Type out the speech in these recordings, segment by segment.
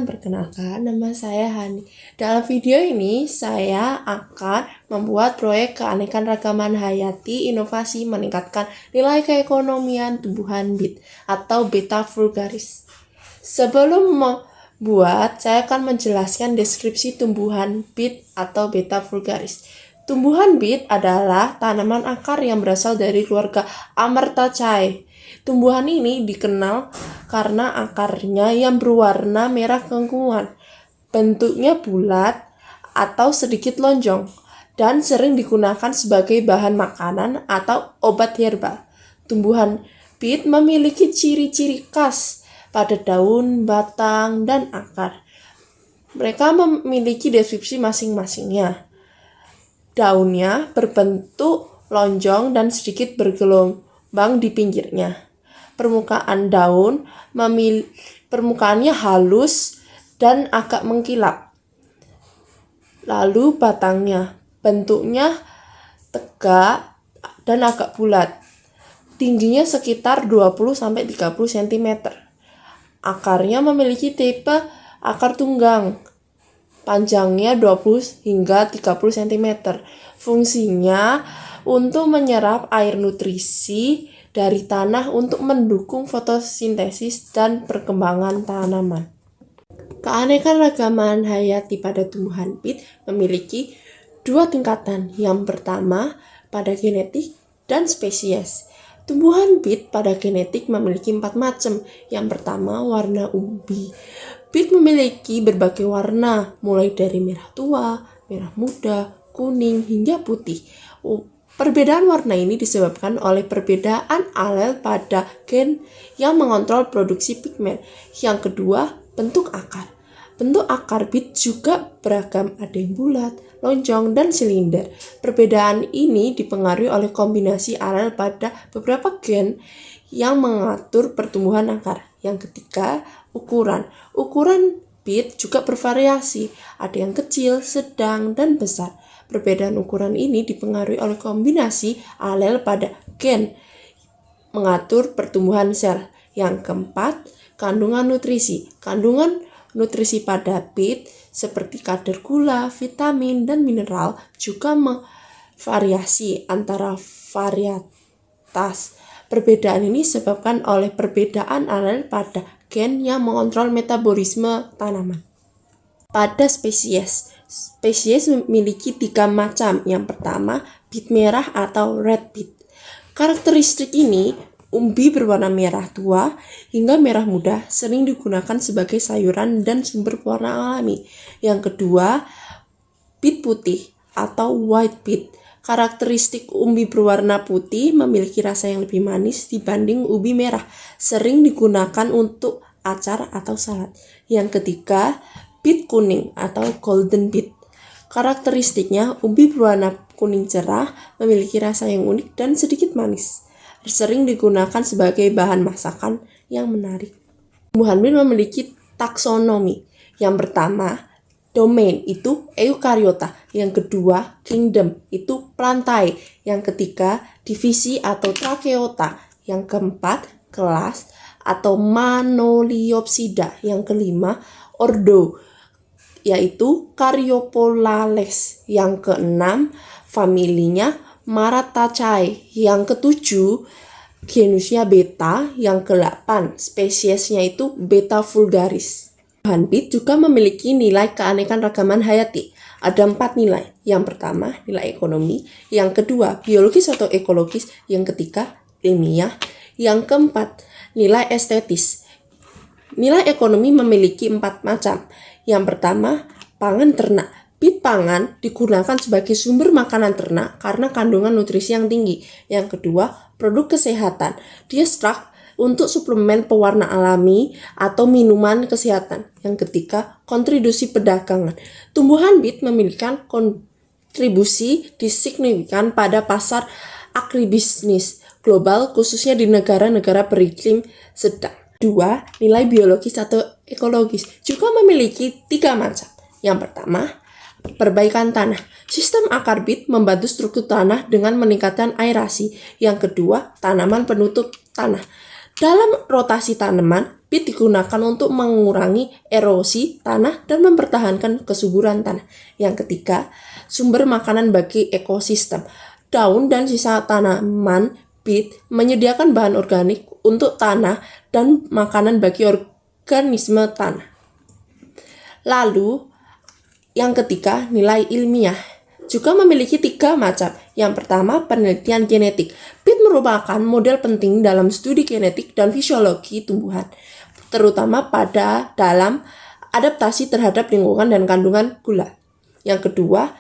Perkenalkan, nama saya Hani. Dalam video ini, saya akan membuat proyek keanekaragaman hayati inovasi meningkatkan nilai keekonomian tumbuhan BEET atau Beta vulgaris. Sebelum membuat, saya akan menjelaskan deskripsi tumbuhan BEET atau Beta vulgaris. Tumbuhan BEET adalah tanaman akar yang berasal dari keluarga Amartaceae. Tumbuhan ini dikenal karena akarnya yang berwarna merah keunguan, bentuknya bulat atau sedikit lonjong, dan sering digunakan sebagai bahan makanan atau obat herbal. Tumbuhan BEET memiliki ciri-ciri khas pada daun, batang, dan akar. Mereka memiliki deskripsi masing-masingnya. Daunnya berbentuk lonjong dan sedikit bergelombang di pinggirnya. Permukaan daun permukaannya halus dan agak mengkilap. Lalu batangnya bentuknya tegak dan agak bulat. Tingginya sekitar 20-30 cm. Akarnya memiliki tipe akar tunggang. Panjangnya 20 hingga 30 cm. Fungsinya untuk menyerap air nutrisi dari tanah untuk mendukung fotosintesis dan perkembangan tanaman. Keanekaragaman hayati pada tumbuhan BEET memiliki dua tingkatan. Yang pertama, pada genetik dan spesies. Tumbuhan BEET pada genetik memiliki 4 macam. Yang pertama, warna umbi. BEET memiliki berbagai warna, mulai dari merah tua, merah muda, kuning, hingga putih. Perbedaan warna ini disebabkan oleh perbedaan alel pada gen yang mengontrol produksi pigmen. Yang kedua, bentuk akar. Bentuk akar BEET juga beragam, ada yang bulat, lonjong, dan silinder. Perbedaan ini dipengaruhi oleh kombinasi alel pada beberapa gen yang mengatur pertumbuhan akar. Yang ketiga, ukuran. Ukuran BEET juga bervariasi, ada yang kecil, sedang, dan besar. Perbedaan ukuran ini dipengaruhi oleh kombinasi alel pada gen mengatur pertumbuhan sel. Yang keempat, kandungan nutrisi. Kandungan nutrisi pada BEET seperti kadar gula, vitamin, dan mineral juga variasi antara varietas. Perbedaan ini disebabkan oleh perbedaan alel pada gen yang mengontrol metabolisme tanaman. Pada spesies memiliki 3 macam. Yang pertama, BEET merah atau red BEET. Karakteristik ini, umbi berwarna merah tua hingga merah muda, sering digunakan sebagai sayuran dan sumber pewarna alami. Yang kedua, BEET putih atau white BEET. Karakteristik umbi berwarna putih memiliki rasa yang lebih manis dibanding umbi merah, sering digunakan untuk acar atau salad. Yang ketiga, BEET kuning atau golden BEET. Karakteristiknya, umbi berwarna kuning cerah, memiliki rasa yang unik dan sedikit manis. Sering digunakan sebagai bahan masakan yang menarik. Tumbuhan BEET memiliki taksonomi. Yang pertama, domain itu Eukaryota. Yang kedua, kingdom itu Plantae. Yang ketiga, divisi atau Tracheota. Yang keempat, kelas atau Manoliopsida. Yang kelima, ordo yaitu Caryopolales. Yang keenam, familinya Marataceae. Yang ketujuh, genusnya Beta. Yang ke-8, spesiesnya itu Beta vulgaris. Tumbuhan BEET juga memiliki nilai keanekaragaman hayati. Ada 4 nilai. Yang pertama, nilai ekonomi. Yang kedua, biologis atau ekologis. Yang ketiga, ilmiah. Yang keempat, nilai estetis. Nilai ekonomi memiliki 4 macam. Yang pertama, pangan ternak. BEET pangan digunakan sebagai sumber makanan ternak karena kandungan nutrisi yang tinggi. Yang kedua, produk kesehatan. Dia ekstrak untuk suplemen pewarna alami atau minuman kesehatan. Yang ketiga, kontribusi perdagangan. Tumbuhan BEET memiliki kontribusi signifikan pada pasar agribisnis global, khususnya di negara-negara beriklim sedang. 2. Nilai biologis atau ekologis juga memiliki 3 macam. Yang pertama, perbaikan tanah. Sistem akar BEET membantu struktur tanah dengan meningkatkan aerasi. Yang kedua, tanaman penutup tanah. Dalam rotasi tanaman, peat digunakan untuk mengurangi erosi tanah dan mempertahankan kesuburan tanah. Yang ketiga, sumber makanan bagi ekosistem. Daun dan sisa tanaman peat menyediakan bahan organik untuk tanah dan makanan bagi organisme tanah. Lalu, yang ketiga, nilai ilmiah juga memiliki 3 macam. Yang pertama, penelitian genetik. Peat merupakan model penting dalam studi genetik dan fisiologi tumbuhan, terutama dalam adaptasi terhadap lingkungan dan kandungan gula. Yang kedua,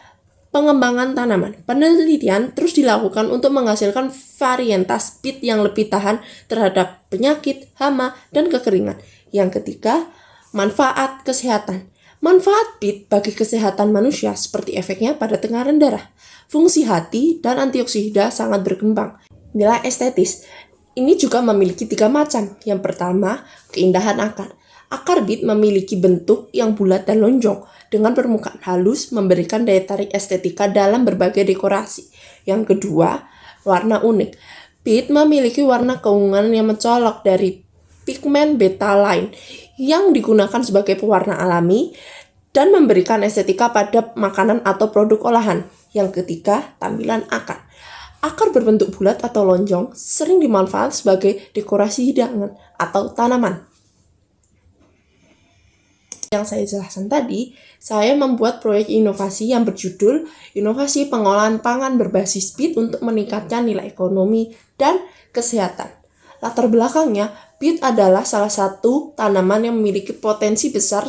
pengembangan tanaman. Penelitian terus dilakukan untuk menghasilkan varietas peat yang lebih tahan terhadap penyakit, hama, dan kekeringan. Yang ketiga, manfaat kesehatan. Manfaat peat bagi kesehatan manusia seperti efeknya pada tekanan darah, fungsi hati, dan antioksida sangat berkembang. Nilai estetis ini juga memiliki 3 macam. Yang pertama, keindahan akar. Akar peat memiliki bentuk yang bulat dan lonjong dengan permukaan halus, memberikan daya tarik estetika dalam berbagai dekorasi. Yang kedua, warna unik. Peat memiliki warna keunguan yang mencolok dari pigmen betaline yang digunakan sebagai pewarna alami dan memberikan estetika pada makanan atau produk olahan. Yang ketiga, tampilan akar. Akar berbentuk bulat atau lonjong sering dimanfaatkan sebagai dekorasi hidangan atau tanaman. Yang saya jelaskan tadi, saya membuat proyek inovasi yang berjudul Inovasi Pengolahan Pangan Berbasis Peat untuk meningkatkan nilai ekonomi dan kesehatan. Latar belakangnya, peat adalah salah satu tanaman yang memiliki potensi besar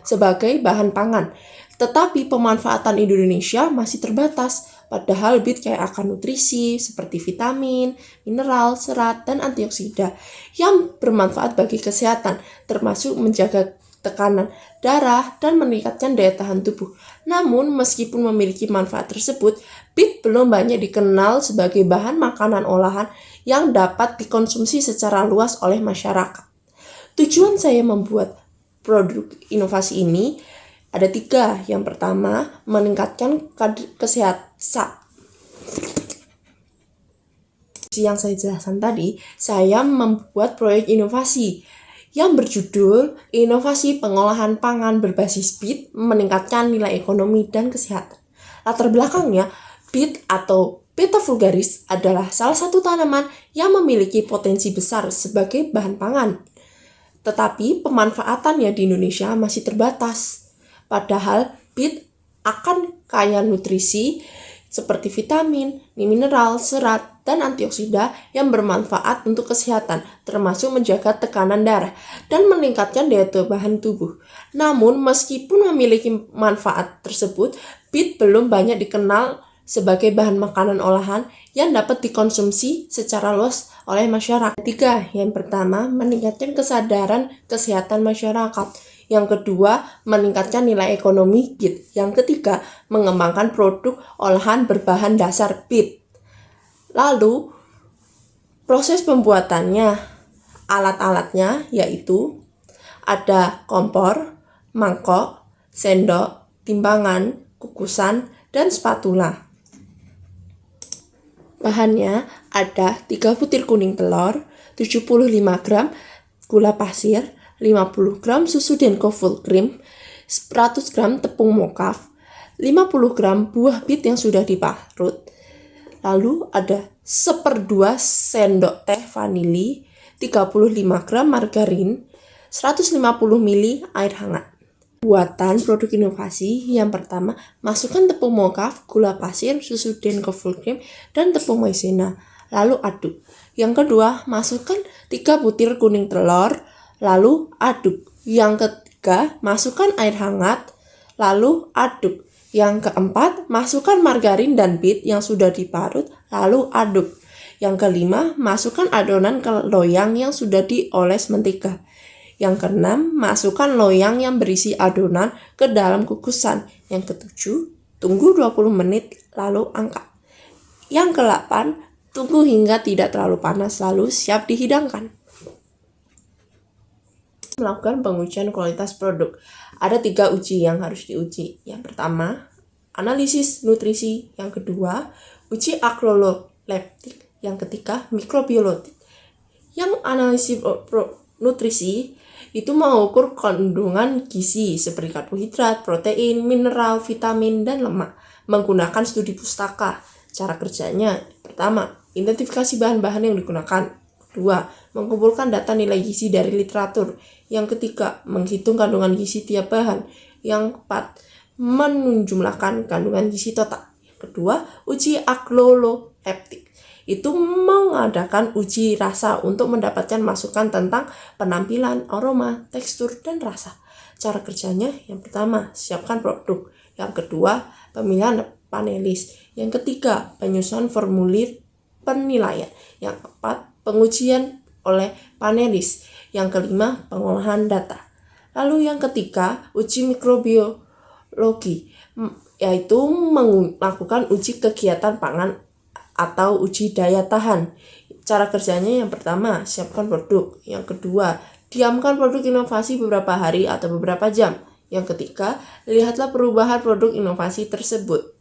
sebagai bahan pangan. Tetapi pemanfaatan Indonesia masih terbatas, padahal peat kaya akan nutrisi seperti vitamin, mineral, serat, dan antioksida yang bermanfaat bagi kesehatan, termasuk menjaga tekanan darah dan meningkatkan daya tahan tubuh. Namun, meskipun memiliki manfaat tersebut, peat belum banyak dikenal sebagai bahan makanan olahan yang dapat dikonsumsi secara luas oleh masyarakat. Tujuan saya membuat produk inovasi ini ada 3. Yang pertama, meningkatkan kesehatan. Yang saya jelaskan tadi, saya membuat proyek inovasi yang berjudul Inovasi Pengolahan Pangan Berbasis Peat Meningkatkan Nilai Ekonomi dan Kesehatan. Latar belakangnya, peat atau Beta vulgaris adalah salah satu tanaman yang memiliki potensi besar sebagai bahan pangan. Tetapi pemanfaatannya di Indonesia masih terbatas. Padahal peat akan kaya nutrisi seperti vitamin, mineral, serat, dan antioksida yang bermanfaat untuk kesehatan, termasuk menjaga tekanan darah dan meningkatkan daya tahan tubuh. Namun, meskipun memiliki manfaat tersebut, peat belum banyak dikenal sebagai bahan makanan olahan yang dapat dikonsumsi secara luas oleh masyarakat. 3. Yang pertama, meningkatkan kesadaran kesehatan masyarakat. Yang kedua, meningkatkan nilai ekonomi peat. Yang ketiga, mengembangkan produk olahan berbahan dasar peat. Lalu, proses pembuatannya, alat-alatnya yaitu ada kompor, mangkok, sendok, timbangan, kukusan, dan spatula. Bahannya ada 3 butir kuning telur, 75 gram gula pasir, 50 gram susu Denko full cream, 100 gram tepung mokaf, 50 gram buah bit yang sudah diparut. Lalu ada 1/2 sendok teh vanili, 35 gram margarin, 150 ml air hangat. Buatan produk inovasi yang pertama, masukkan tepung mokaf, gula pasir, susu Denko full cream, dan tepung maizena. Lalu aduk. Yang kedua, masukkan 3 butir kuning telur, lalu aduk. Yang ketiga, masukkan air hangat, lalu aduk. Yang keempat, masukkan margarin dan bit yang sudah diparut, lalu aduk. Yang kelima, masukkan adonan ke loyang yang sudah dioles mentega. Yang keenam, masukkan loyang yang berisi adonan ke dalam kukusan. Yang ketujuh, tunggu 20 menit lalu angkat. Yang ke-8, tunggu hingga tidak terlalu panas lalu siap dihidangkan. Melakukan pengujian kualitas produk. Ada 3 uji yang harus diuji. Yang pertama, analisis nutrisi. Yang kedua, uji agroleptik. Yang ketiga, mikrobiologi. Yang analisis nutrisi itu mengukur kandungan gizi seperti karbohidrat, protein, mineral, vitamin, dan lemak menggunakan studi pustaka. Cara kerjanya, pertama, identifikasi bahan-bahan yang digunakan. Kedua, mengumpulkan data nilai gizi dari literatur. Yang ketiga, menghitung kandungan gizi tiap bahan. Yang keempat, menjumlahkan kandungan gizi total. Kedua, uji agloleptik. Itu mengadakan uji rasa untuk mendapatkan masukan tentang penampilan, aroma, tekstur, dan rasa. Cara kerjanya, yang pertama, siapkan produk. Yang kedua, pemilihan panelis. Yang ketiga, penyusunan formulir penilaian. Yang keempat, pengujian oleh panelis. Yang kelima, pengolahan data. Lalu yang ketiga, uji mikrobiologi, yaitu melakukan uji kegiatan pangan atau uji daya tahan. Cara kerjanya, yang pertama, siapkan produk. Yang kedua, diamkan produk inovasi beberapa hari atau beberapa jam. Yang ketiga, lihatlah perubahan produk inovasi tersebut.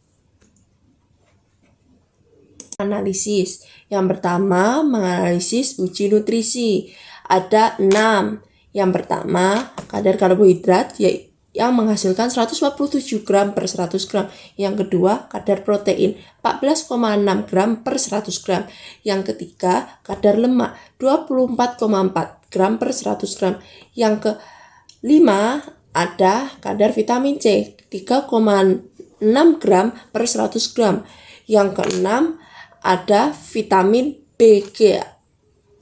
Analisis. Yang pertama, menganalisis uji nutrisi. Ada 6. Yang pertama, kadar karbohidrat yang menghasilkan 147 gram per 100 gram. Yang kedua, kadar protein 14,6 gram per 100 gram. Yang ketiga, kadar lemak 24,4 gram per 100 gram. Yang kelima, ada kadar vitamin C 3,6 gram per 100 gram. Yang keenam, ada vitamin B-G,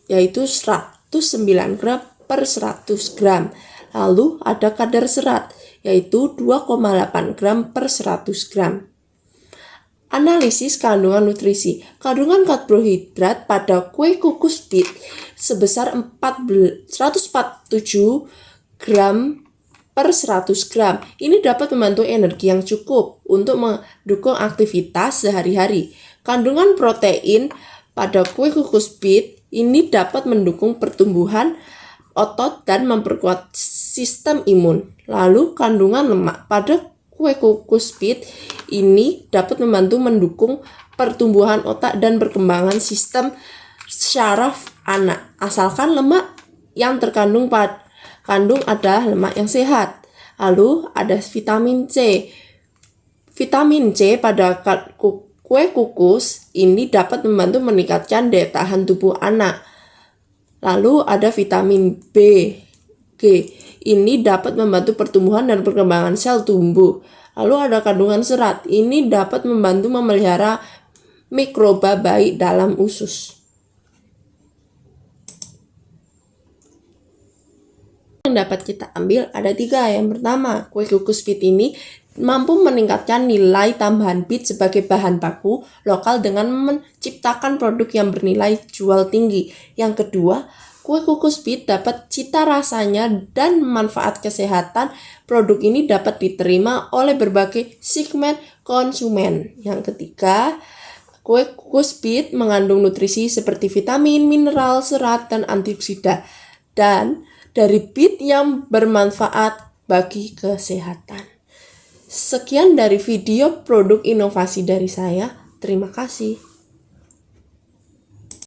yaitu 109 gram per 100 gram. Lalu ada kadar serat, yaitu 2,8 gram per 100 gram. Analisis kandungan nutrisi. Kandungan karbohidrat pada kue kukus bit sebesar 147 gram per 100 gram. Ini dapat membantu energi yang cukup untuk mendukung aktivitas sehari-hari. Kandungan protein pada kue kukus bit ini dapat mendukung pertumbuhan otot dan memperkuat sistem imun. Lalu kandungan lemak pada kue kukus bit ini dapat membantu mendukung pertumbuhan otak dan perkembangan sistem syaraf anak. Asalkan lemak yang terkandung adalah lemak yang sehat. Lalu ada vitamin C. Vitamin C pada kue kukus ini dapat membantu meningkatkan daya tahan tubuh anak. Lalu ada vitamin B, G. Ini dapat membantu pertumbuhan dan perkembangan sel tumbuh. Lalu ada kandungan serat. Ini dapat membantu memelihara mikroba baik dalam usus. Yang dapat kita ambil ada 3. Yang pertama, kue kukus bit ini mampu meningkatkan nilai tambahan bit sebagai bahan baku lokal dengan menciptakan produk yang bernilai jual tinggi. Yang kedua, kue kukus bit dapat cita rasanya dan manfaat kesehatan. Produk ini dapat diterima oleh berbagai segmen konsumen. Yang ketiga, kue kukus bit mengandung nutrisi seperti vitamin, mineral, serat, dan antioksidan. Dan dari bit yang bermanfaat bagi kesehatan. Sekian dari video produk inovasi dari saya. Terima kasih.